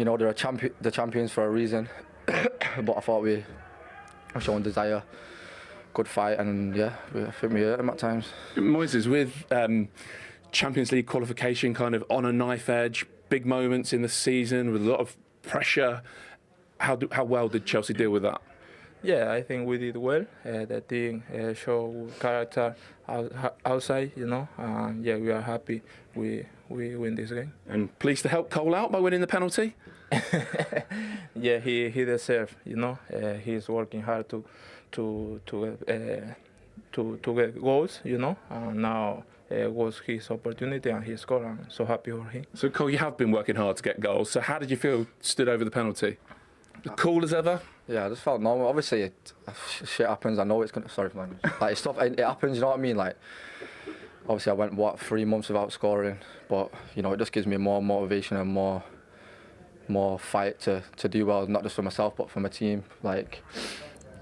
you know, they're the champions for a reason. But I thought we were showing desire, good fight, and yeah, I think we hurt them at times. Moises, with Champions League qualification kind of on a knife edge, big moments in the season with a lot of pressure, how well did Chelsea deal with that? Yeah, I think we did well. The team showed character outside, you know. Yeah, we are happy we win this game. And pleased to help Cole out by winning the penalty? Yeah, he deserves, you know. He's working hard to get goals, you know. Now was his opportunity and he scored. I'm so happy for him. So Cole, you have been working hard to get goals. So how did you feel stood over the penalty? Cool as ever? Yeah, I just felt normal. Obviously, shit happens. I know it's gonna. Sorry for language. Like stuff, it happens. You know what I mean? Like, obviously, I went 3 months without scoring, but you know, it just gives me more motivation and more fight to do well, not just for myself but for my team. Like,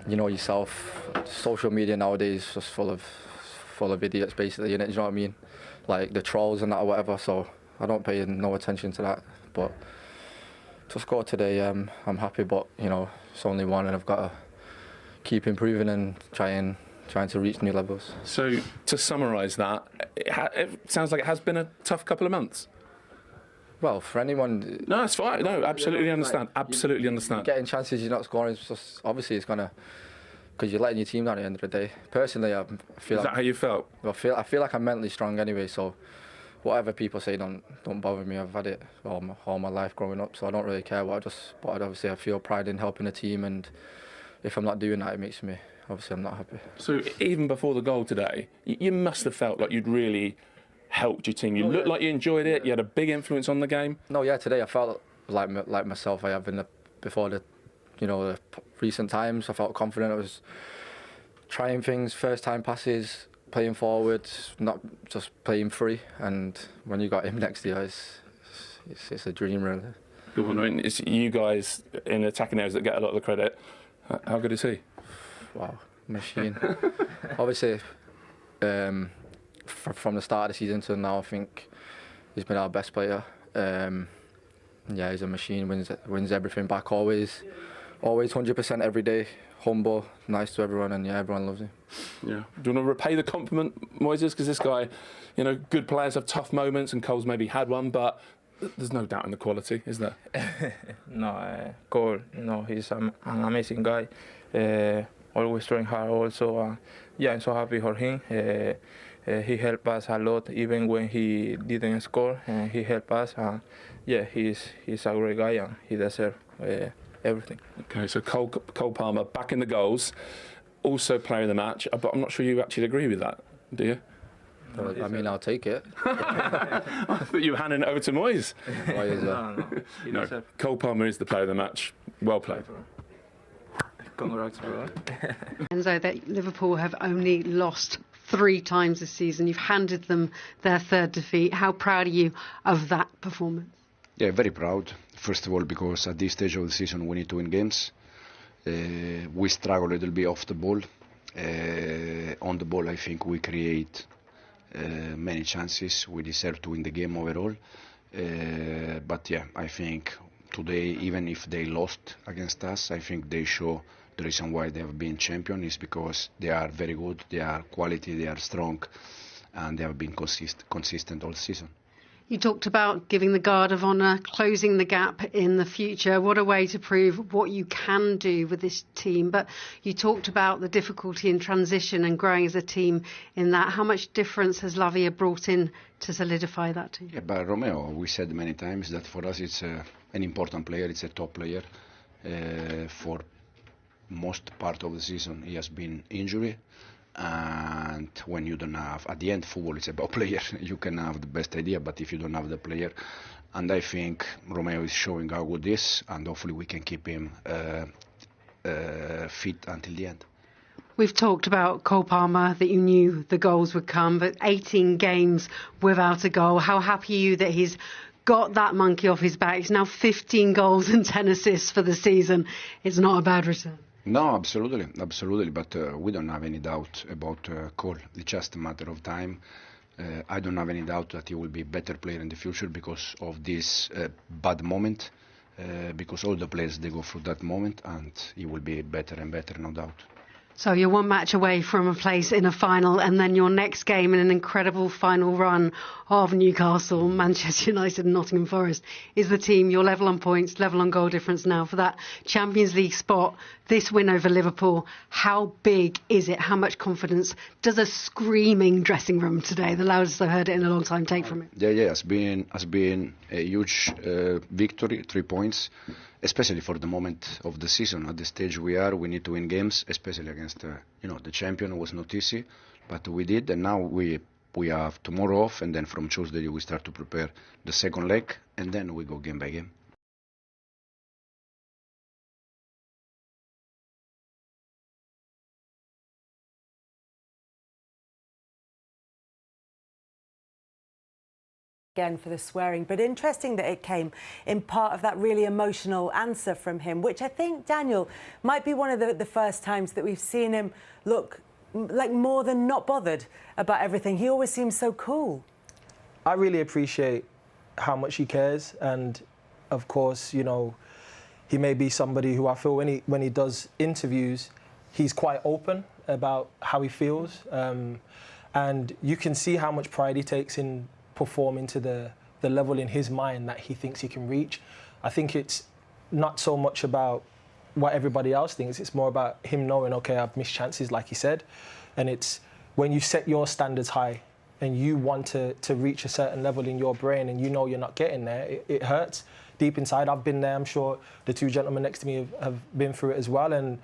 you know yourself, social media nowadays is just full of idiots, basically. You know what I mean? Like the trolls and that or whatever. So I don't pay no attention to that, but. To score today, I'm happy, but you know it's only one, and I've got to keep improving and trying to reach new levels. So to summarise that, it sounds like it has been a tough couple of months. Well, for anyone, no, it's fine. No, absolutely understand. Absolutely understand. Getting chances, you're not scoring. It's just obviously it's gonna because you're letting your team down at the end of the day. Personally, I feel. Is that how you felt? I feel like I'm mentally strong anyway, so. Whatever people say don't bother me. I've had it all my life growing up, so I don't really care. But obviously I feel pride in helping the team, and if I'm not doing that, it makes me obviously I'm not happy. So even before the goal today, you must have felt like you'd really helped your team. You looked like you enjoyed it. You had a big influence on the game. No, yeah, today I felt like myself. I have before the recent times. I felt confident. I was trying things, first time passes. Playing forward, not just playing free, and when you got him next to you, it's a dream, really. Good one. I mean, it's you guys in attacking areas that get a lot of the credit. How good is he? Wow, machine. Obviously, from the start of the season to now, I think he's been our best player. Yeah, he's a machine. Wins everything back. Always 100% every day. Humble, nice to everyone, and yeah, everyone loves him. Yeah. Do you want to repay the compliment, Moises? Because this guy, you know, good players have tough moments, and Cole's maybe had one, but there's no doubt in the quality, is there? No, Cole, you know, he's an amazing guy. Always trying hard also. Yeah, I'm so happy for him. He helped us a lot, even when he didn't score. He helped us. Yeah, he's a great guy, and he deserves everything. Okay, so Cole Palmer back in the goals, also player of the match, but I'm not sure you actually agree with that, do you? Well, I mean, I'll take it. I thought you were handing it over to Moyes. No, Cole Palmer is the player of the match. Well played. Congrats, bro. Enzo, that Liverpool have only lost 3 times this season. You've handed them their 3rd defeat. How proud are you of that performance? Yeah, very proud. First of all, because at this stage of the season we need to win games. We struggle a little bit off the ball. On the ball, I think we create many chances. We deserve to win the game overall. But yeah, I think today, even if they lost against us, I think they show the reason why they have been champion is because they are very good, they are quality, they are strong, and they have been consistent all season. You talked about giving the guard of honour, closing the gap in the future. What a way to prove what you can do with this team. But you talked about the difficulty in transition and growing as a team in that. How much difference has Lavia brought in to solidify that team? Yeah, but Romeo, we said many times that for us it's an important player, it's a top player. For most part of the season he has been injured. And when you don't have, at the end, football is about player. You can have the best idea, but if you don't have the player, and I think Romeo is showing how good he is, and hopefully we can keep him fit until the end. We've talked about Cole Palmer, that you knew the goals would come, but 18 games without a goal. How happy are you that he's got that monkey off his back? It's now 15 goals and 10 assists for the season. It's not a bad return. No, absolutely, but we don't have any doubt about Cole. It's just a matter of time. I don't have any doubt that he will be a better player in the future because of this bad moment. because all the players, they go through that moment, and he will be better and better, no doubt. So you're one match away from a place in a final, and then your next game in an incredible final run of Newcastle, Manchester United and Nottingham Forest. Is the team, you're level on points, level on goal difference now for that Champions League spot, this win over Liverpool. How big is it? How much confidence does a screaming dressing room today, the loudest I've heard it in a long time, take from it? Yeah, has been a huge victory, 3 points, especially for the moment of the season. At the stage we are, we need to win games, especially against the champion. Was not easy, but we did, and now we have tomorrow off, and then from Tuesday we start to prepare the second leg, and then we go game by game. Again for the swearing, but interesting that it came in part of that really emotional answer from him, which I think, Daniel, might be one of the first times that we've seen him look like more than not bothered about everything. He always seems so cool. I really appreciate how much he cares, and of course, he may be somebody who I feel when he does interviews, he's quite open about how he feels, and you can see how much pride he takes in performing to the level in his mind that he thinks he can reach. I think it's not so much about what everybody else thinks, it's more about him knowing, okay, I've missed chances, like he said, and it's when you set your standards high and you want to reach a certain level in your brain and you're not getting there, it hurts deep inside. I've been there, I'm sure the two gentlemen next to me have been through it as well, and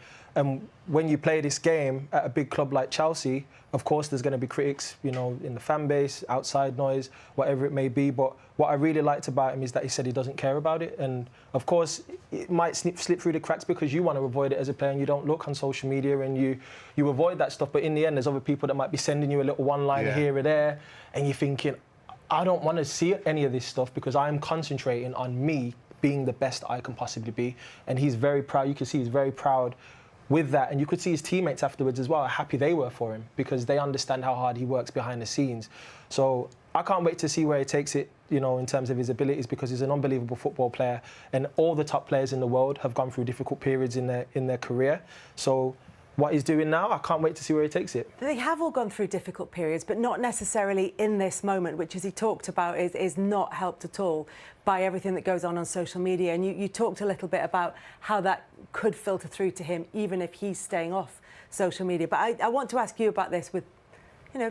when you play this game at a big club like Chelsea, of course there's going to be critics, in the fan base, outside noise, whatever it may be. But what I really liked about him is that he said he doesn't care about it. And of course, it might slip through the cracks because you want to avoid it as a player and you don't look on social media and you avoid that stuff. But in the end, there's other people that might be sending you a little one-liner here or there, and you're thinking, I don't want to see any of this stuff because I'm concentrating on me being the best I can possibly be. And he's very proud. You can see he's very proud with that, and you could see his teammates afterwards as well, how happy they were for him because they understand how hard he works behind the scenes. So I can't wait to see where he takes it, in terms of his abilities, because he's an unbelievable football player, and all the top players in the world have gone through difficult periods in their career. So what he's doing now, I can't wait to see where he takes it. They have all gone through difficult periods, but not necessarily in this moment, which, as he talked about, is not helped at all by everything that goes on social media. And you talked a little bit about how that could filter through to him, even if he's staying off social media. But I want to ask you about this with,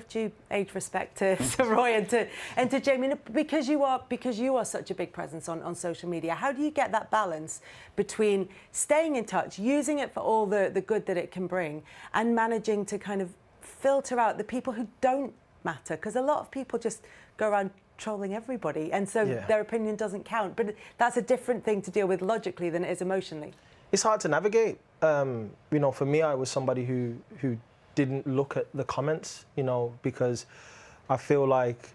due age respect to Roy and to Jamie, because you are such a big presence on social media. How do you get that balance between staying in touch, using it for all the good that it can bring, and managing to kind of filter out the people who don't matter? Because a lot of people just go around trolling everybody, and so their opinion doesn't count. But that's a different thing to deal with logically than it is emotionally. It's hard to navigate. For me, I was somebody who didn't look at the comments, because I feel like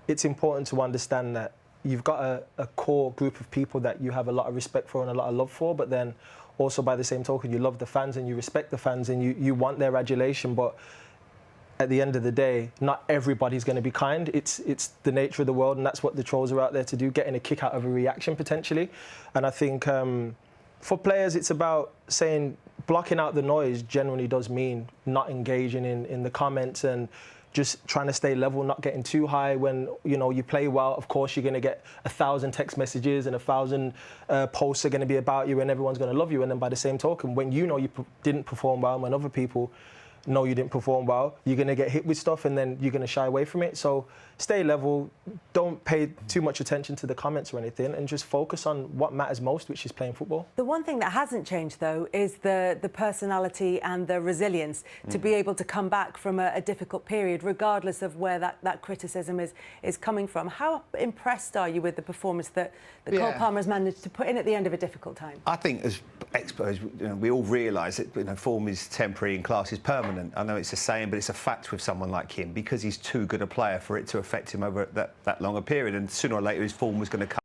it's important to understand that you've got a core group of people that you have a lot of respect for and a lot of love for, but then also by the same token, you love the fans and you respect the fans and you want their adulation. But at the end of the day, not everybody's going to be kind. It's the nature of the world, and that's what the trolls are out there to do, getting a kick out of a reaction potentially. And I think for players, it's about saying blocking out the noise generally does mean not engaging in the comments and just trying to stay level, not getting too high. When you play well, of course you're going to get 1,000 text messages and 1,000 posts are going to be about you, and everyone's going to love you. And then by the same token, when you didn't perform well, when other people know you didn't perform well, you're going to get hit with stuff and then you're going to shy away from it. So stay level, don't pay too much attention to the comments or anything, and just focus on what matters most, which is playing football. The one thing that hasn't changed, though, is the personality and the resilience to be able to come back from a difficult period, regardless of where that criticism is coming from. How impressed are you with the performance that Cole Palmer has managed to put in at the end of a difficult time? I think as experts, we all realise that form is temporary and class is permanent. I know it's a saying, but it's a fact with someone like him, because he's too good a player for it to affect him over that longer period, and sooner or later his form was going to come.